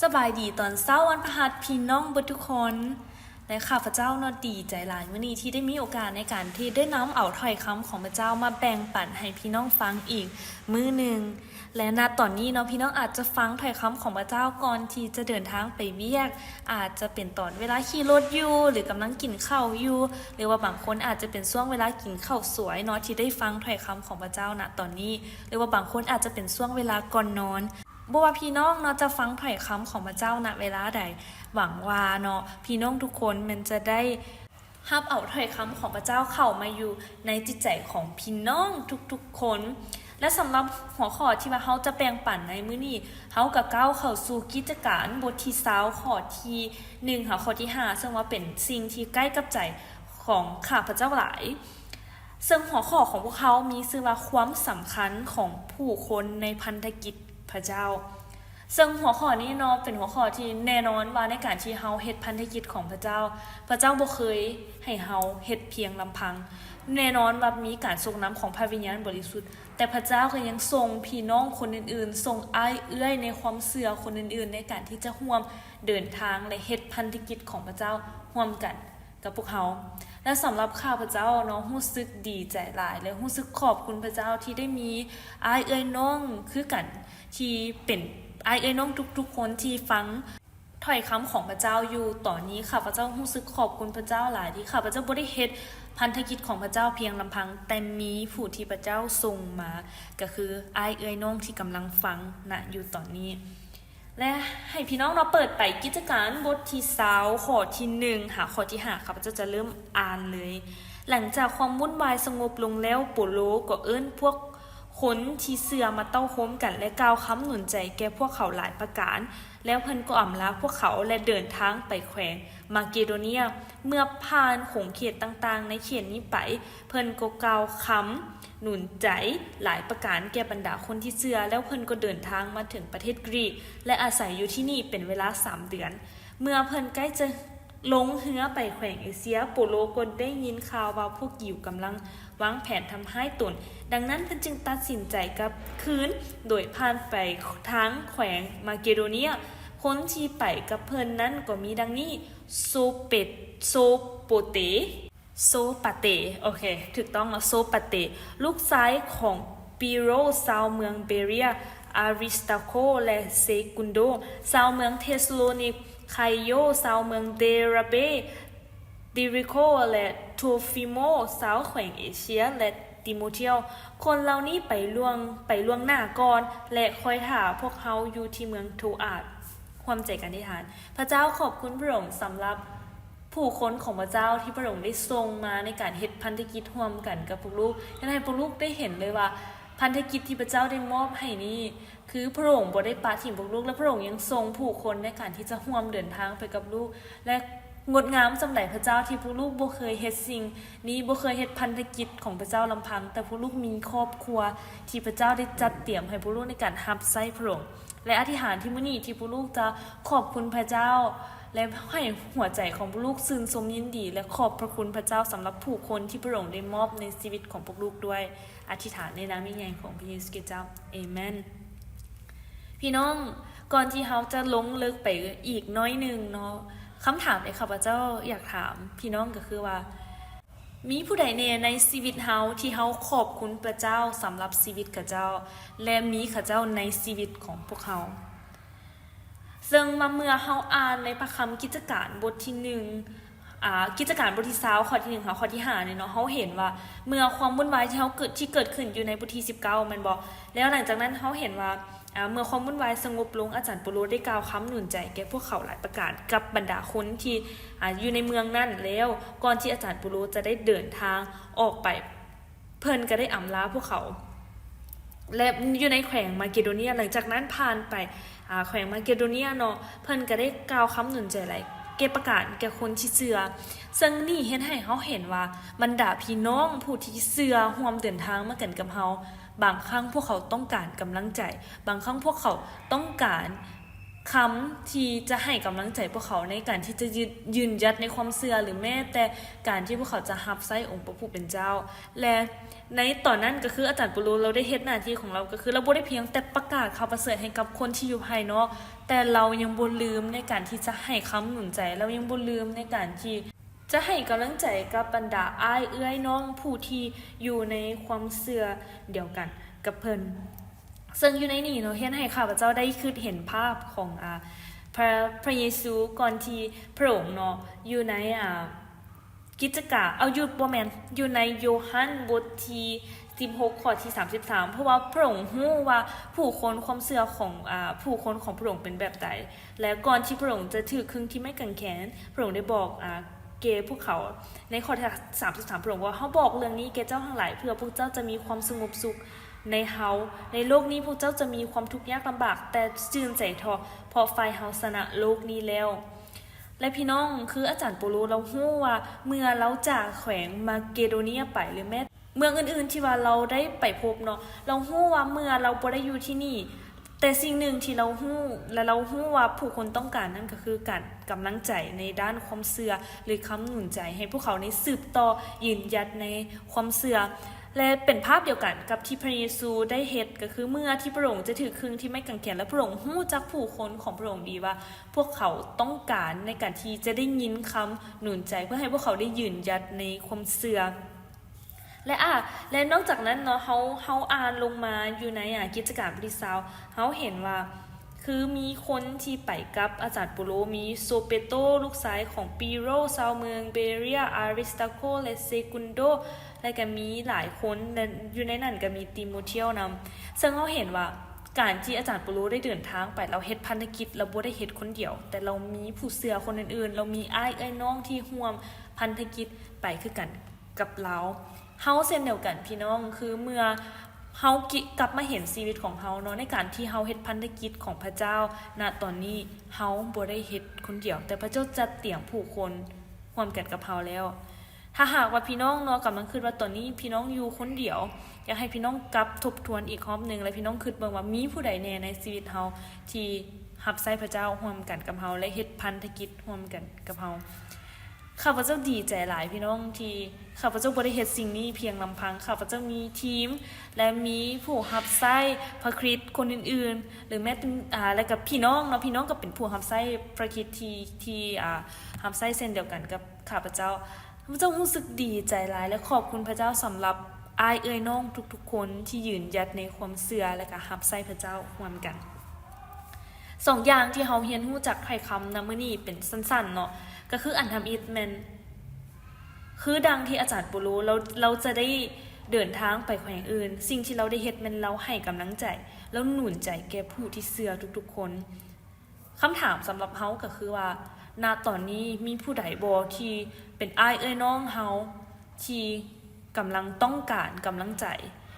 สบายดีตอนเช้าวันพฤหัสพี่น้องเบิดทุกคนและข้าพเจ้าเนาะดีใจหลายมื้อนี้ที่ได้มีโอกาสในการที่ได้นำเอาถ้อยคำของพระเจ้ามาแบ่งปันให้พี่น้องฟังอีกมื้อหนึ่งและณตอนนี้เนาะพี่น้องอาจจะฟังถ้อยคำของพระเจ้าก่อนที่จะเดินทางไปเวียกอาจจะเป็นตอนเวลาขี่รถอยู่หรือกำลังกินข้าวอยู่หรือว่าบางคนอาจจะเป็นช่วงเวลากินข้าวสวยเนาะที่ได้ฟังถ้อยคำของพระเจ้าณตอนนี้หรือว่าบางคนอาจจะเป็นช่วงเวลาก่อนนอนบ่ว่าพี่น้องเนาะจะฟังถ้อยคำของพระเจ้าณเวลาใดหวังว่าเนาะพี่น้องทุกคนมันจะได้รับเอาถ้อยคำของพระเจ้าเข้ามาอยู่ในจิตใจของพี่น้องทุกๆคนและสำหรับหัวข้อที่ว่าเฮาจะแบ่งปันในมื้อนี้เฮาก็ก้าวเข้าสู่กิจการบทที่20ข้อที่1ค่ะข้อที่5ซึ่งว่าเป็นสิ่งที่ใกล้กับใจของข้าพเจ้าหลายซึ่งหัวข้อของพวกเขามีชื่อว่าความสำคัญของผู้คนในพันธกิจพระเจ้าซึ่งหัวข้อนี้เนาะเป็นหัวข้อที่แน่นอนว่าในการที่เฮาเฮ็ดพันธกิจของพระเจ้าบ่เคยให้เฮาเฮ็ดเพียงลำพังแน่นอนว่ามีการทรงนำของพระวิญญาณบริสุทธิ์แต่พระเจ้าก็ยังทรงพี่น้องคนอื่นๆทรงอ้ายเอื้อยในความเชื่อคนอื่นๆในการที่จะร่วมเดินทางและเฮ็ดพันธกิจของพระเจ้าร่วมกันกับพวกเขาและสำหรับข้าพเจ้าเนาะรู้สึกดีใจหลายและรู้สึกขอบคุณพระเจ้าที่ได้มีอ้ายเอื้อยน้องคือกันที่เป็นอ้ายเอื้อยน้องทุกๆคนที่ฟังถ้อยคำของพระเจ้าอยู่ตอนนี้ข้าพเจ้ารู้สึกขอบคุณพระเจ้าหลายที่ข้าพเจ้าบ่ได้เฮ็ดพันธกิจของพระเจ้าเพียงลำพังแต่มีผู้ที่พระเจ้าส่งมาก็คืออ้ายเอื้อยน้องที่กำลังฟังณอยู่ตอนนี้และให้พี่น้องเราเปิดไปกิจการบทที่20ข้อที่1ข้อที่5ข้าพเจ้าจะเริ่มอ่านเลยหลังจากความวุ่นวายสงบลงแล้วโปโลก็เอิ้นพวกคนที่เสื่อมาเต้าโค้มกันและกล่าวคำหนุนใจแก่พวกเขาหลายประการแล้วเพิ่นก็อำลาพวกเขาและเดินทางไปแขวงมาเกโดเนียเมื่อผ่านขงเขตต่างๆในเขตนี้ไปเพิ่นก็กล่าวคำหนุนใจหลายประการแก่บรรดาคนที่เชื่อแล้วเพิ่นก็เดินทางมาถึงประเทศกรีกและอาศัยอยู่ที่นี่เป็นเวลา3 เดือนเมื่อเพิ่นใกล้จะลงเรือไปแขวงเอเชียโปโลก็ได้ยินข่าวว่าพวกยิวกำลังวางแผนทำให้ตนดังนั้นเพิ่นจึงตัดสินใจกลับคืนโดยผ่านไปทางแขวงมาเกโดเนียคนที่ไปกับเพิ่นนั้นก็มีดังนี้โซโปเตโซปาเตโอเคถูกต้องแล้วโซปาเตลูกชายของปิโรชาวเมืองเบเรียอาริสตาโคและเซกุนโดชาวเมืองเทสโลนิกไคโยชาวเมืองเดราเบดิริโคและโทฟิโมชาวแขวงเอเชียและติโมเทียคนเหล่านี้ไปล่วงหน้าก่อนและคอยท่าพวกเขาอยู่ที่เมืองโทอาดความใจกันที่ฐานพระเจ้าขอบคุณพระองค์สำหรับผู้คนของพระเจ้าที่พระองค์ได้ทรงมาในการเฮ็ดพันธกิจร่วมกันกับพวกลูกให้พวกลูกได้เห็นเลยว่าพันธกิจที่พระเจ้าได้มอบให้นี้คือพระองค์บ่ได้ปาทิ้งพวกลูกและพระองค์ยังทรงผู้คนในการที่จะร่วมเดินทางไปกับลูกและงดงามสำหรับพระเจ้าที่พวกลูกบ่เคยเฮ็ดสิ่งนี้บ่เคยเฮ็ดพันธกิจของพระเจ้าลำพังแต่พวกลูกมีครอบครัวที่พระเจ้าได้จัดเตรียมให้พวกลูกในการรับใช้พระองค์และอธิษฐานที่มื้อนี้ที่พวกลูกจะขอบคุณพระเจ้าและให้หัวใจของพวกลูกซึ้งสมยินดีและขอบพระคุณพระเจ้าสำหรับผู้คนที่พระองค์ได้มอบในชีวิตของพวกลูกด้วยอธิษฐานในนามยิ่งใหญ่ของพระเยซูคริสต์เจ้าเอเมนพี่น้องก่อนที่เฮาจะลงลึกไปอีกน้อยนึงเนาะคำถามที่ข้าพเจ้าอยากถามพี่น้องก็คือว่ามีผู้ใดในชีวิตเฮาที่เฮาขอบคุณพระเจ้าสำหรับชีวิตข้าเจ้าและมีข้าเจ้าในชีวิตของพวกเฮาซึ่งมาเมื่อเฮาอ่านในพระคัมภีร์กิจการบทที่1กิจการบทที่20ข้อที่1ค่ะข้อที่5เนี่ยเนาะเฮาเห็นว่าเมื่อความวุ่นวายที่เกิดขึ้นอยู่ในบทที่19มันบ่แล้วหลังจากนั้นเฮาเห็นว่าเมื่อความวุ่นวายสงบลงอาจารย์เปโตรได้กล่าวคำหนุนใจแก่พวกเขาหลายประการกับบรรดาคนที่อยู่ในเมืองนั้นแล้วก่อนที่อาจารย์เปโตรจะได้เดินทางออกไปเพิ่นก็ได้อำลาพวกเขาและอยู่ในแขวงมาเกโดเนียหลังจากนั้นผ่านไปแขวงมาเกโดเนียเนาะเพิ่นก็ได้กล่าวคำหนุนใจหลายแก่ประกาศแก่คนที่เชื่อซึ่งนี่เฮ็ดให้เฮาเห็นว่าบรรดาพี่น้องผู้ที่เชื่อร่วมเดินทางมากันกับเฮาบางครั้งพวกเขาต้องการกำลังใจบางครั้งพวกเขาต้องการ คำที่จะให้กำลังใจพวกเขาในการที่จะยืนยัดในความเชื่อหรือแม้แต่การที่พวกเขาจะรับใช้องค์พระผู้เป็นเจ้าและในตอนนั้นก็คืออาจารย์ปุโรเราได้เฮ็ดหน้าที่ของเราก็คือเราบ่ได้เพียงแต่ประกาศข่าวประเสริฐให้กับคนที่อยู่ภายนอกแต่เรายังบ่ลืมในการที่จะให้คำหนุนใจเรายังบ่ลืมในการที่จะให้กำลังใจกับบรรดาอ้ายเอื้อยน้องผู้ที่อยู่ในความเชื่อเดียวกันกับเพิ่นซึ่งอยู่ในนี้เนาะเฮ็ดให้ข้าพเจ้าได้คือเห็นภาพของพระเยซูก่อนที่พระองค์เนาะอยู่ในกิจการอยู่บ่แม่นอยู่ในโยฮันบทที่16ข้อที่33เพราะว่าพระองค์รู้ว่าผู้คนความเชื่อของผู้คนของพระองค์เป็นแบบใดและก่อนที่พระองค์จะถือครึ่งที่ไม่กางแขนพระองค์ได้บอกเกพวกเขาในข้อที่33พระองค์ว่าเฮาบอกเรื่องนี้แก่เจ้าทั้งหลายเพื่อพวกเจ้าจะมีความสงบสุขในเฮาในโลกนี้พวกเจ้าจะมีความทุกข์ยากลำบากแต่ชื่นใจเถาะเพราะฝ่ายเฮาชนะโลกนี้แล้วและพี่น้องคืออาจารย์โปโลเราฮู้ว่าเมื่อเราจากแขวงมาเกโดเนียไปหรือแม้เมืองอื่นๆที่ว่าเราได้ไปพบเนาะเราฮู้ว่าเมื่อเราบ่ได้อยู่ที่นี่แต่สิ่งหนึ่งที่เราฮู้และเราฮู้ว่าผู้คนต้องการนั่นก็คือการกำลังใจในด้านความเชื่อหรือคำหนุนใจให้พวกเขาในสืบต่อยืนหยัดในความเชื่อและเป็นภาพเดียวกันกับที่พระเยซูได้เฮ็ดก็คือเมื่อที่พระองค์จะถือครึ่งที่ไม่กางแขนและพระองค์ฮู้จักผู้คนของพระองค์ดีว่าพวกเขาต้องการในการที่จะได้ยินคำหนุนใจเพื่อให้พวกเขาได้ยืนหยัดในความเชื่อและนอกจากนั้นเนาะเฮาอ่านลงมาอยู่ในกิจการบริษัทเฮาเห็นว่าคือมีคนที่ไปกับอาจารย์ปุโรมีโซเปโตลูกชายของปีโรชาวเมืองเบเรียอาริสตาโคและเซกุนโดและก็มีหลายคนและอยู่ในนั้นก็มีติโมเธียวนำซึ่งเฮาเห็นว่าการที่อาจารย์ปุโรได้เดินทางไปเราเฮ็ดพันธกิจเราบ่ได้เฮ็ดคนเดียวแต่เรามีผู้เชื่อคนอื่นๆเรามีอ้ายเอ้ยน้องที่ร่วมพันธกิจไปคือกันกับเราเฮาเช่นเดียวกันพี่น้องคือเมื่อเฮากลับมาเห็นชีวิตของเฮาเนาะในการที่เฮาเฮ็ดพันธกิจของพระเจ้าณตอนนี้เฮาบ่ได้เฮ็ดคนเดียวแต่พระเจ้าจัดเตรียมผู้คนร่วมกันกับเฮาแล้วถ้าหากว่าพี่น้องเนาะกำลังคิดว่าตอนนี้พี่น้องอยู่คนเดียวอยากให้พี่น้องกลับทบทวนอีกรอบนึงและพี่น้องคิดเบิ่งว่ามีผู้ใดแน่ในชีวิตเฮาที่รับใช้พระเจ้าร่วมกันกับเฮาและเฮ็ดพันธกิจร่วมกันกับเฮาข้าพเจ้าดีใจหลายพี่น้องที่ข้าพเจ้าบ่ได้เฮ็ดสิ่งนี้เพียงลำพังข้าพเจ้ามีทีมและมีผู้รับใช้พระคริสต์คนอื่นๆหรือแม้และกับพี่น้องเนาะพี่น้องก็เป็นผู้รับใช้พระคริสต์ที่รับใช้เช่นเดียวกันกับข้าพเจ้าข้าพเจ้ารู้สึกดีใจหลายและขอบคุณพระเจ้าสำหรับอ้ายเอ้ยน้องทุกๆคนที่ยืนหยัดในความเชื่อและก็รับใช้พระเจ้าร่วมกัน2อย่างที่เฮาเรียนรู้จากถ้อยคำนำมื้อนี้เป็นสั้นๆเนาะก็คืออันทำอิทแมนคือดังที่อาจารย์ปุโรเราจะได้เดินทางไปแขวงอื่นสิ่งที่เราได้เฮ็ดมันเราให้กำลังใจแล้วหนุนใจแก่ผู้ที่เชื่อทุกๆคนคำถามสำหรับเฮาก็คือว่าณตอนนี้มีผู้ใดบ่ที่เป็นอ้ายเอ้ยน้องเฮาที่กำลังต้องการกำลังใจ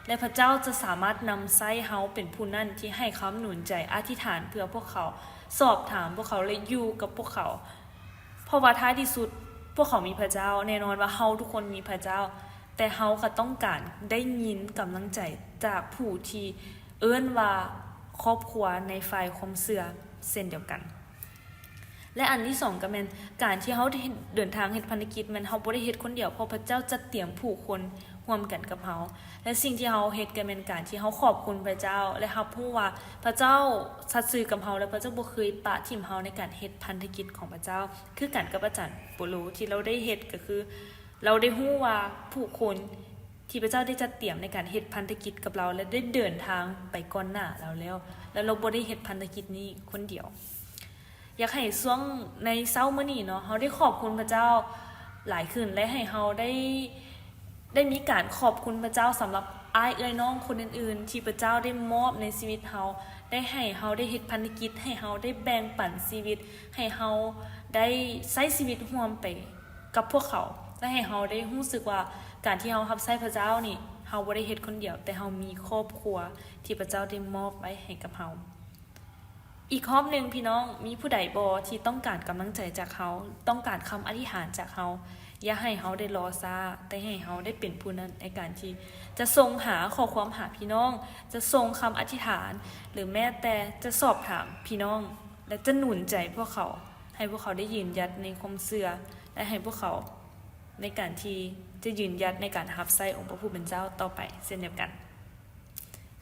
และพระเจ้าจะสามารถนำใช้เฮาเป็นผู้นั้นที่ให้คำหนุนใจอธิษฐานเพื่อพวกเขาสอบถามพวกเขาและอยู่กับพวกเขาเพราะว่าท้ายที่สุดพวกเขามีพระเจ้าแน่นอนว่าเฮาทุกคนมีพระเจ้าแต่เฮาก็ต้องการได้ยินกำลังใจจากผู้ที่เอิ้นว่าครอบครัวในฝ่ายความเชื่อเช่นเดียวกันและอันที่2ก็แม่นการที่เฮาเดินทางเฮ็ดภารกิจมันเฮาบ่ได้เฮ็ดคนเดียวเพราะพระเจ้าจัดเตรียมผู้คนร่วมกันกับเฮาและสิ่งที่เฮาเฮ็ดก็แม่นการที่เฮาขอบคุณพระเจ้าและรับรู้ว่าพระเจ้าสัตย์ซื่อกับเฮาและพระเจ้าบ่เคยปะทิ่มเฮาในการเฮ็ดพันธกิจของพระเจ้าคือกันกับอาจารย์ปุโรที่เราได้เฮ็ดก็คือเราได้รู้ว่าผู้คนที่พระเจ้าได้จัดเตรียมในการเฮ็ดพันธกิจกับเราและได้เดินทางไปก่อนหน้าเราแล้วเราบ่ได้เฮ็ดพันธกิจนี้คนเดียวอยากให้ช่วงในเช้ามื้อนี้เนาะเฮาได้ขอบคุณพระเจ้าหลายขึ้นและให้เฮาได้มีการขอบคุณพระเจ้าสำหรับอ้ายเอ้ยน้องคนอื่นๆที่พระเจ้าได้มอบในชีวิตเฮาได้ให้เฮาได้เฮ็ดพันธกิจให้เฮาได้แบ่งปันชีวิตให้เฮาได้ใช้ชีวิตร่วมไปกับพวกเขาและให้เฮาได้รู้สึกว่าการที่เฮารับใช้พระเจ้านี่เฮาบ่ได้เฮ็ดคนเดียวแต่เฮามีครอบครัวที่พระเจ้าได้มอบไว้ให้กับเฮาอีกข้อนึงพี่น้องมีผู้ใดบ่ที่ต้องการกำลังใจจากเฮาต้องการคำอธิษฐานจากเฮาอย่าให้เฮาได้รอซ่าแต่ให้เฮาได้เป็นผู้นั้นในการที่จะส่งหาข้อความหาพี่น้องจะส่งคำอธิษฐานหรือแม้แต่จะสอบถามพี่น้อง และจะหนุนใจพวกเขาให้พวกเขาได้ยืนหยัดในความเชื่อและให้พวกเขาในการที่จะยืนหยัดในการรับใช้องค์พระผู้เป็นเจ้าต่อไปเช่นเดียวกัน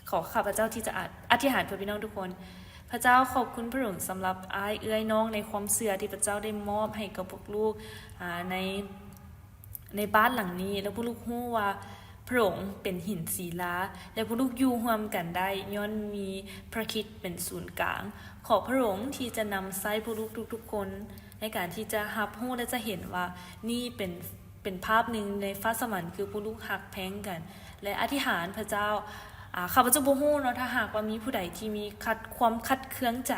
ขอข้าพเจ้าที่จะอธิษฐานเพื่อพี่น้องทุกคนพระเจ้าขอบคุณพระองค์สำหรับอ้ายเอื้อยน้องในความเชื่อที่พระเจ้าได้มอบให้กับพวกลูกในบ้านหลังนี้แล้วพวกลูกรู้ว่าพระองค์เป็นหินศิลาและพวกลูกอยู่ร่วมกันได้ย้อนมีพระคริสต์เป็นศูนย์กลางขอพระองค์ที่จะนำใช้พวกลูกทุกๆคนในการที่จะรับรู้และจะเห็นว่านี่เป็นภาพหนึ่งในฟ้าสวรรค์คือพวกลูกฮักแพงกันและอธิษฐานพระเจ้าข้าพเจ้าบ่ฮู้เนาะถ้าหากว่ามีผู้ใดที่มีความคัดเคืองใจ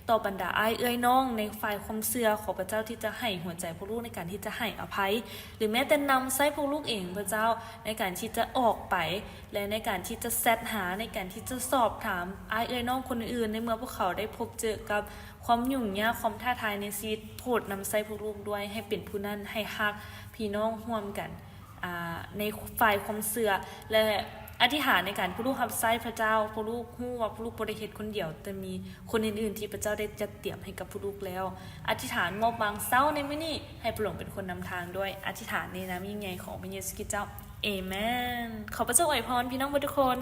ต่อบรรดาอ้ายเอื้อยน้องในฝ่ายความเชื่อขอพระเจ้าที่จะให้หัวใจพวกลูกในการที่จะให้อภัยหรือแม้แต่นำใช้พวกลูกเองพระเจ้าในการที่จะออกไปและในการที่จะแซดหาในการที่จะสอบถามอ้ายเอื้อยน้องคนอื่นในเมื่อพวกเขาได้พบเจอกับความยุ่งยากความท้าทายในชีวิตโปรดนำใช้พวกลูกด้วยให้เป็นผู้นั้นให้ฮักพี่น้องร่วมกันในฝ่ายความเชื่อและอธิษฐานในการผู้ลูกรับใช้พระเจ้าผู้ลูกฮู้ว่าผู้ลูกบ่ได้เฮ็ดคนเดียวแต่มีคนอื่นๆที่พระเจ้าได้จัดเตรียมให้กับผู้ลูกแล้วอธิษฐานมอบบางเช้าในมื้อนี้ให้พระองค์เป็นคนนำทางด้วยอธิษฐานในนามยิ่งใหญ่ของพระเยซูคริสต์เจ้าเอเมนขอพระเจ้าอวยพรพี่น้องทุกคน